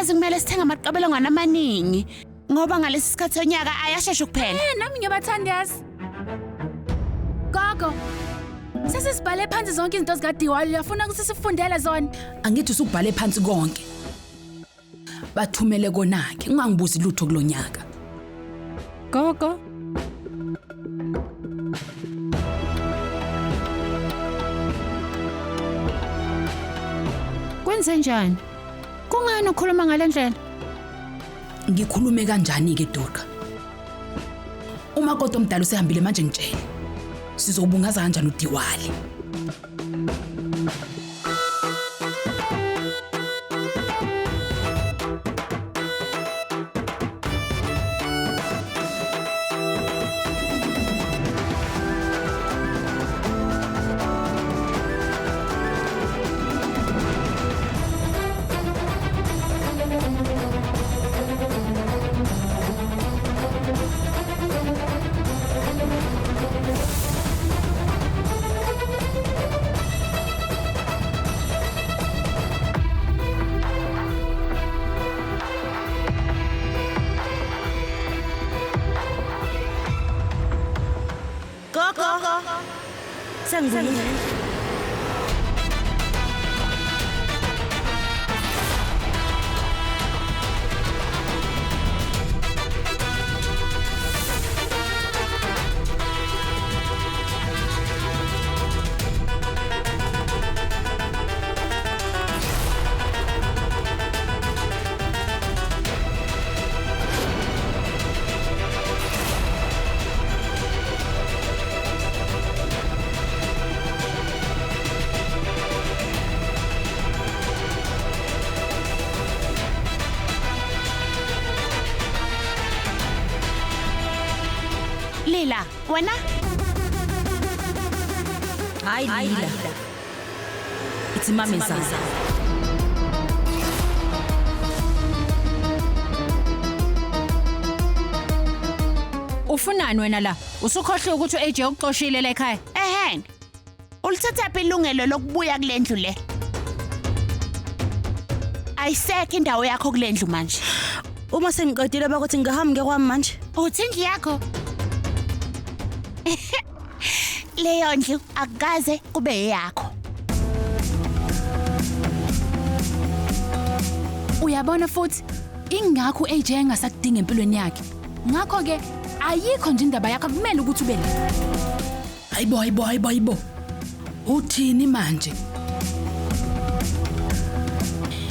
yazi kumele sithenga amaqabelongwana amaningi ngoba ngalesi sikhathi sonyaka ayashesha ukuphela. Nami ngiyabathanda yazi. Gogo. Sesibhale phansi zonke izinto zikaDiwali, uyafuna ukuthi sifundele zona. Angithi usubhale phansi konke. Bathumele konake, ungangibuzi lutho kulonyaka. Gogo. Kwenze njani? Kungani ukhuluma ngalendlela? Ngikhulume kanjani ke Doka? Umakoti omdala usehambile manje ngitshela. Sizobungaza kanjani uDiwali? Sangibuyile. Lila, wena? Hayi Lila. It's Mama Zaza. Ufunani wena la? Usukhohle ukuthi uAJ ukuxoshile la ekhaya? Ehhen. Ulithatha ilungelo lokubuya kulendlu le. Ayisekho indawo yakho kulendlu manje. Uma sengiqedile bakuthi ngihamba ngekwami manje. Uthi indlu yakho? Leyo ndlu akukaze kube yakho. Uyabona futhi ingakho uAJ engasakudinga empilweni yakhe. Ngakho ke ayikho nje indaba yakho kumele ukuthi ube la. Hayibo. Uthini manje?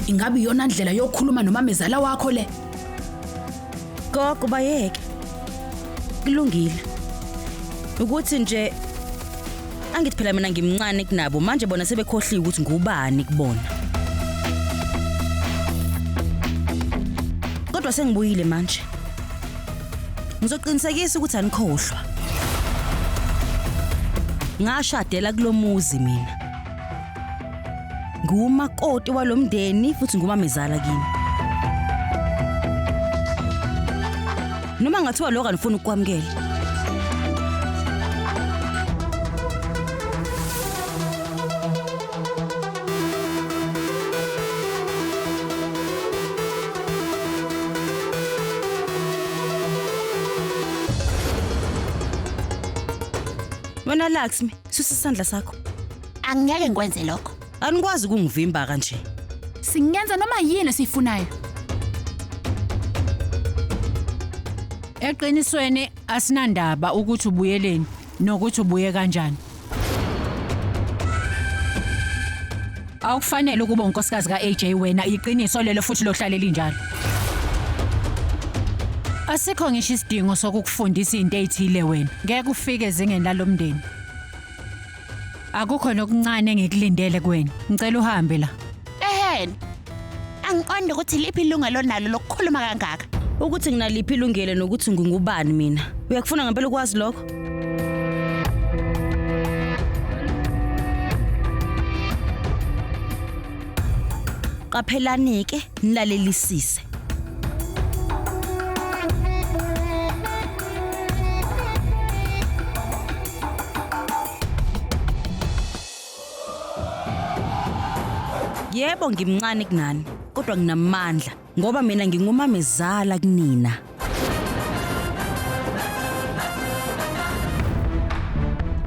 Ingabe iyona ndlela yokukhuluma nomamezala wakho le? Gogo bayeke. Kulungile. Ukuthi nje angithi phela mina ngimncane kunabo manje bona sebekhohliwe ukuthi ngubani kubona. Kodwa sengibuyile manje. Ngizoqinisekisa ukuthi anikhohlwa. Ngashadela kulomuzi mina. Ngumakoti walomndeni futhi ngumamezala kini. Noma ngathiwa lokho anifuna ukukwamukela. Wena Laxmi, susa isandla sakho. Angeke ngikwenze lokho. Anikwazi ukungivimba kanje. Singenza noma yini esifunayo. Eqinisweni asinandaba ukuthi ubuyeleni nokuthi ubuye kanjani. Awukufanele ukuba unkosikazi kaAJ wena iqiniso lelo futhi lohlalela njalo. Asikho ngisho isidingo sokukufundisa izinto ezithile wena. Ngeke ufike ezingeni lalomndeni. Akukho nokuncane engikulindele kuwena. Ngicela uhambe la. Ehhen. Angiqonda ukuthi liphi ilungelo nalo lokukhuluma kangaka. Ukuthi nginaliphi ilungelo nokuthi ngingubani mina. Uyakufuna ngempela ukwazi lokho? Qaphelani ke nilalelisise. Yebo ngimncane kunani, kodwa nginamandla. ngoba mina ngingumamezala kunina.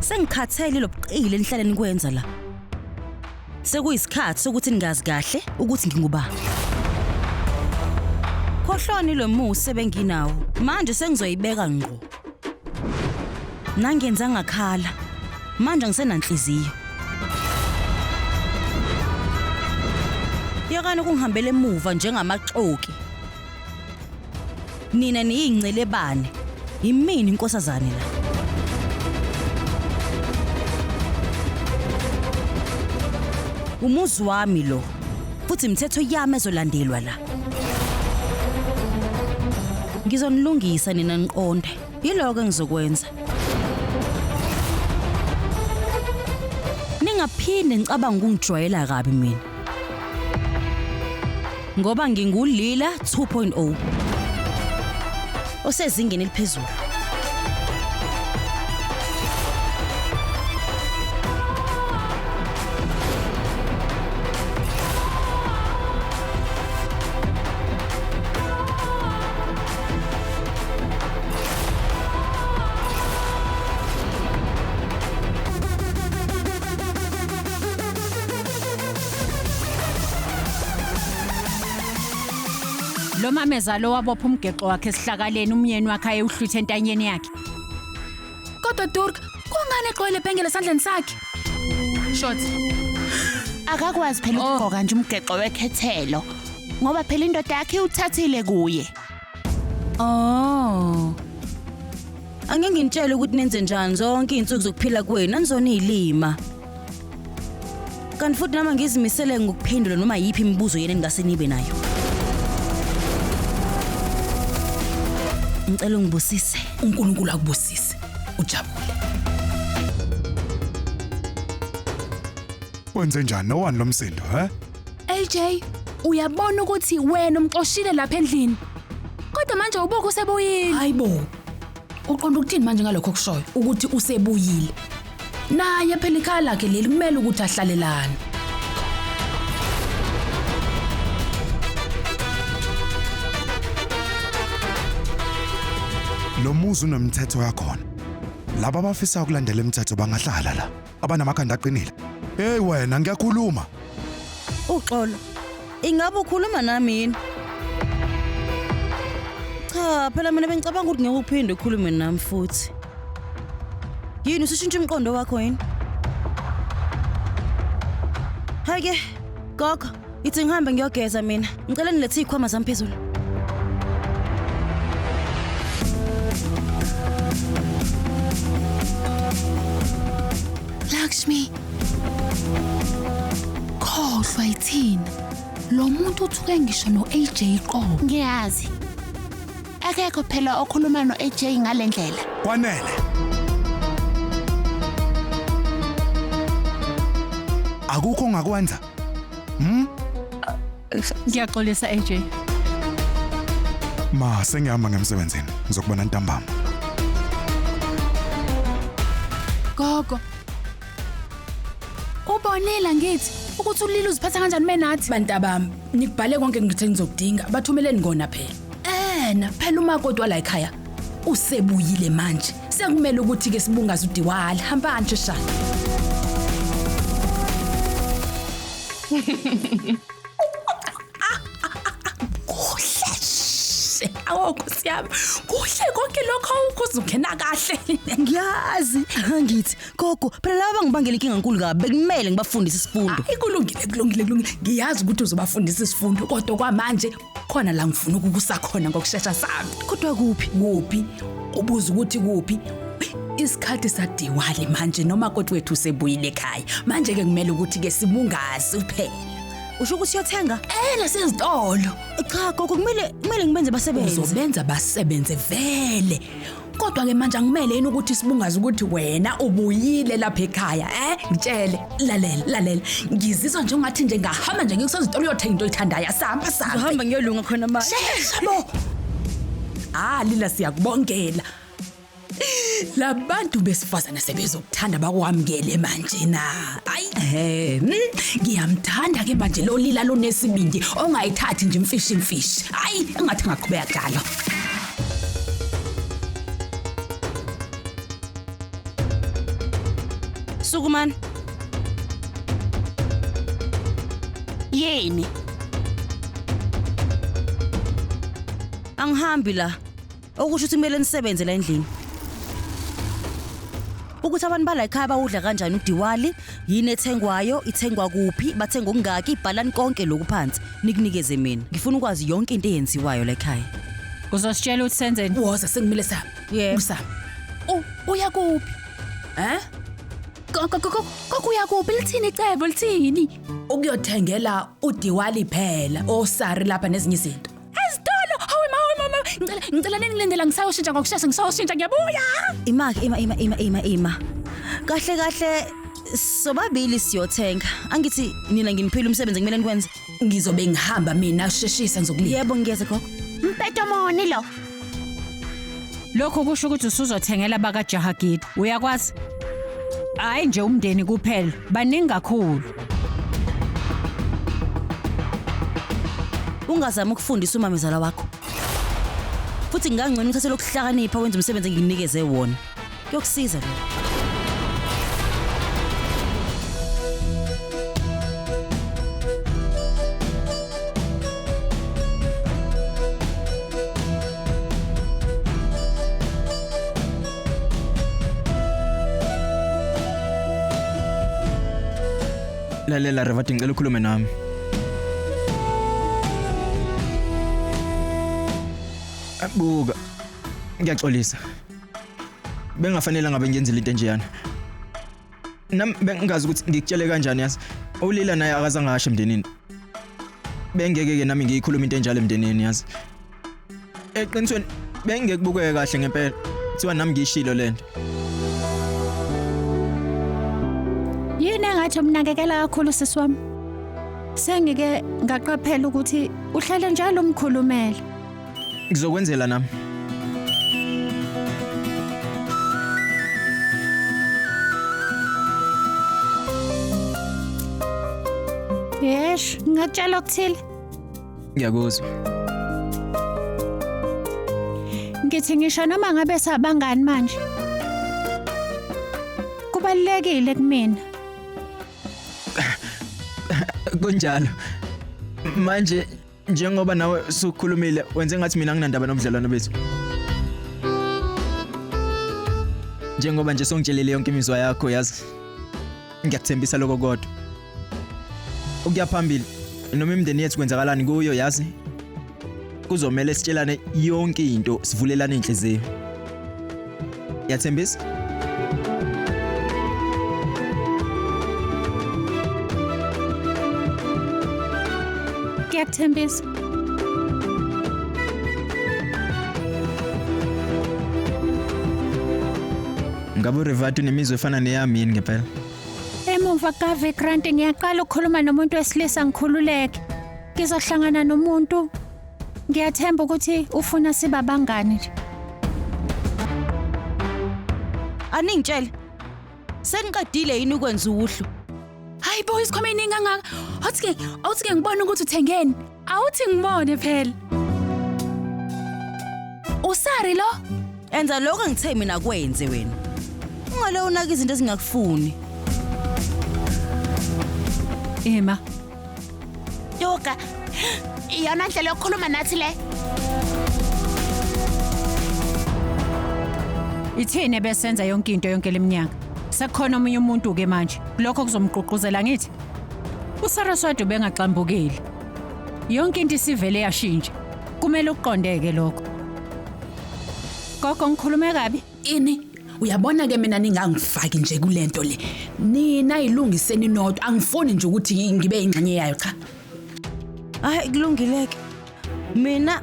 Sengikhathele lobuqili enihlale nikwenza la. Sekuyisikhathi sokuthi ningazi kahle ukuthi nginguba. Khohloni lo musi ebenginawo. Manje sengizoyibeka ngqo. Nangenza ngakhala. Manje ngisenanhliziyo. Yakani ukungihambela emuva njengamaxoki. Nina niyingcelebane. Yimini inkosazane la. Umuzi wami lo. Futhi imithetho yami ezolandelwa la. Ngizonilungisa nina niqonde. Yiloko engizokwenza. Ningaphinde ngicabanga ukungijwayela kabi mina. Ngoba ngingulila 2.0. Osezingeni eliphezulu. Lo mamezalo wabopha umgexo wakhe esihlakaleni umyeni wakhe ayewuhlutha entanyeni yakhe. Kodwa Durga, kungani eqwele phengele esandleni sakhe? Short. Akakwazi phela ukugqoka nje umgexo wekhethelo ngoba phela indoda yakhe uthathile kuye. Oh. Angeke ngintshele ukuthi nenze njani zonke izinsuku zokuphila kwenu anizona izilima. Kanti futhi nama ngizimisele ngokuphendula noma yipi imibuzo yena engase nibe nayo. Ngicela ungibusise. uNkulunkulu akubusise. Ujabule. Wenze njani nowani lomsindo, he? AJ, uyabona ukuthi wena umxoshile lapha endlini. Kodwa manje ubuko usebuyile. Hayibo. Uqonda ukuthini manje ngalokho kushoyo ukuthi usebuyile. Naye phela ikhaya lakhe leli kumele ukuthi ahlalelana. Lo muzi unomthetho yakhona. Laba abafisa ukulandela imithetho bangahlala la. Abanamakhanda aqinile. Hey wena ngiyakhuluma. Uxolo. Ingabe ukhuluma nami yini? Cha, phela mina bengicabanga ukuthi ngeke uphinde ukhulume nami futhi. Yini usishintsha umqondo wakho yini? Hayke, gogo, ithi ngihambe ngiyogeza mina. Ngicela nilethe ikhwama zami phezulu. Lakshmi. Khohlwa ithini? Lo muntu uthuke ngisho no AJ qobo. Ngiyazi. Akekho phela okhuluma no AJ ngalendlela. Kwanele. Akukho ongakwenza. Ngiyaxolisa AJ. Ma sengihamba ngemsebenzini. Ngizokubona ntambama. Gogo. Ubonela ngithi ukuthi ulila uziphatha kanjani menathi? Bantu bami, nikubhale konke ngithe ngizokudinga. Bathumeleni ngona phela. Phela umakoti wala ekhaya usebuyile manje. Sekumele ukuthi ke sibungaze uDiwali. Hamba nje shana. Kuhle. Awu kusiyami. Kuhle konke lokho ukuzungena kahle. Ngiyazi, ngithi gogo, phela laba ngibangela inkinga enkulu kabi, bekumele ngibafundise isifundo. Kulungile. Ngiyazi ukuthi uzobafundisa isifundo kodwa kwamanje khona la ngifuna ukukusa khona ngokusheshsha sami. Kodwa kuphi? Ubuza ukuthi kuphi? Isikhathi saDiwali manje noma kodwa wethu sebuyile ekhaya. Manje ke kumele ukuthi ke sibungaze kuphela. Usho ukuthi uyothenga? Nasezitolo. Cha, gogo kumele ngibenze basebenze. Uzobenza basebenze vele. Kodwa ke manje angimele yini ukuthi sibungaze ukuthi wena ubuyile lapha ekhaya, ngitshele, lalela. Ngizizwa nje ungathi nje ngahamba nje ngikusezitolo uyothenga into oyithandayo. Samba. Uhamba ngiyolunga khona manje. Shesha bo. Lila siyakubongela. Labantu besifazana sebezokuthanda bakwamukele manje na. Ayi ngiyamthanda ke manje lo lila lonesibindi ongayithathi nje imfishi. Hayi engathi ngaqhubeka njalo. Sukuman. Yini? Angihambi la. Okusho ukuthi kumele nisebenze la endlini. Ukuthi abantu bala ekhaya bawudla kanjani uDiwali, yini ethengwayo, ithengwa kuphi, bathenga okungaki, ibhalani konke lokhu phansi. Nikunikeze mina. Ngifuna ukwazi yonke into eyenziwayo la ekhaya. Uzositshela ukuthi senzeni? Woza sengimile sami. Yebo. Usami. Uya kuphi? Kokuya kuphi lithini icebo lithini? Ukuyothengela uDiwali phela osari lapha nezinye izinto. Ezitolo. Hawe mama. Ngicela ningilindela ngisayoshintsha ngokusheshsha ngisayoshintsha ngiyabuya. Ima. Kahle sobabili siyothenga. Angithi nina nginiphila umsebenzi kumele nikwenze. Ngizobe ngihamba mina usheshisa ngizokulinda. Yebo ngiyeza gogo. Mpetho moni lo. Lokho kusho ukuthi usuzothengela baka Jahagid. Uyakwazi? Hayi nje umndeni kuphela, baningi kakhulu. Ungazama ukufundisa umamezala wakho. Futhi ngangcono uthathe lokuhlakanipha wenza umsebenzi enginikeze wona. Kuyokusiza lo. Lalela Revati ngicela ukhulume nami. Abuka. Ngiyaxolisa. Bengafanele ngabe ngiyenzile into enjeyana. Nami bengazi ukuthi ngikutshele kanjani yazi. Ulila naye akazange asho emndenini. Bengeke nami ngiyikhuluma into enjalo emndenini yazi. Eqinisweni bengekubukeke kahle ngempela. Kuthiwa nami ngishilo lento. Yini engathi umnakekela kakhulu sisi wami? Sengike ngaqaphela ukuthi uhlale njalo umkhulumela. Ngizokwenzela nami. Yes, ngatshela ukuthile. Ngiyakuzwa. Ngithi ngisho noma ngabe sabangani manje. Kubalekile kumina. Kunjalo. Manje njengoba nawe usukhulumile wenze ngathi mina nginandaba nobudlelwano bethu. Njengoba nje songitshelile yonke imizwa yakho yazi. Ngiyakuthembisa lokho kodwa. Ukuya phambili noma imndeni yethu kwenzakalani kuyo yazi. Kuzomela sitshelane yonke into sivulelane inhliziyo. Yathembisa? Ngiyakuthembisa. Ngabe Revati unemizwa efana neyami yini ngempela? Emuva kave grant ngiyaqala ukukhuluma nomuntu wesilisa ngikhululeke. Ngizohlangana nomuntu. Ngiyathemba ukuthi ufuna siba bangani nje. Aningitshele. Seniqedile yini ukwenza uhlu? Hayi boys khoma iningi kangaka. Awuthi ngibone ukuthi uthengeni. Awuthi ngibone phela. Usari lo? Enza lokho engithe mina kwenze wena. Ungale unaka izinto ezingakufuni. Ema. Yoga. Iyona ndlela yokukhuluma nathi le. Ithini besenza yonke into yonke leminyaka? Sekukhona omunye umuntu ke manje. Lokho kuzomgqugquzela ngithi. USaraswati bengaxambukile. Yonke into isivele yashintsha. Kumele uqondeke lokho. Gogo ngikhulume kabi. Ini uyabona ke mina ningangifaki nje kulento le. Nina ilungiseni nodwa angifuni nje ukuthi ngibe ingxenye yayo cha. Hayi kulungileke. Mina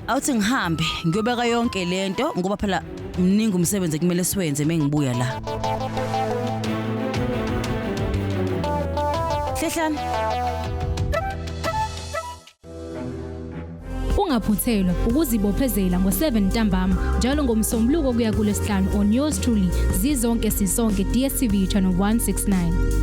awuthi ngihambe ngiyobeka yonke lento ngoba phela mningi umsebenzi kumele siwenze mengibuya la. Hlehlana. Ungaphuthelwa ukuzibophezela ngo7 ntambama njalo ngomsombuluko kuya kuLesihlanu on yours truly Zizonke Sisonke DSTV channel 169.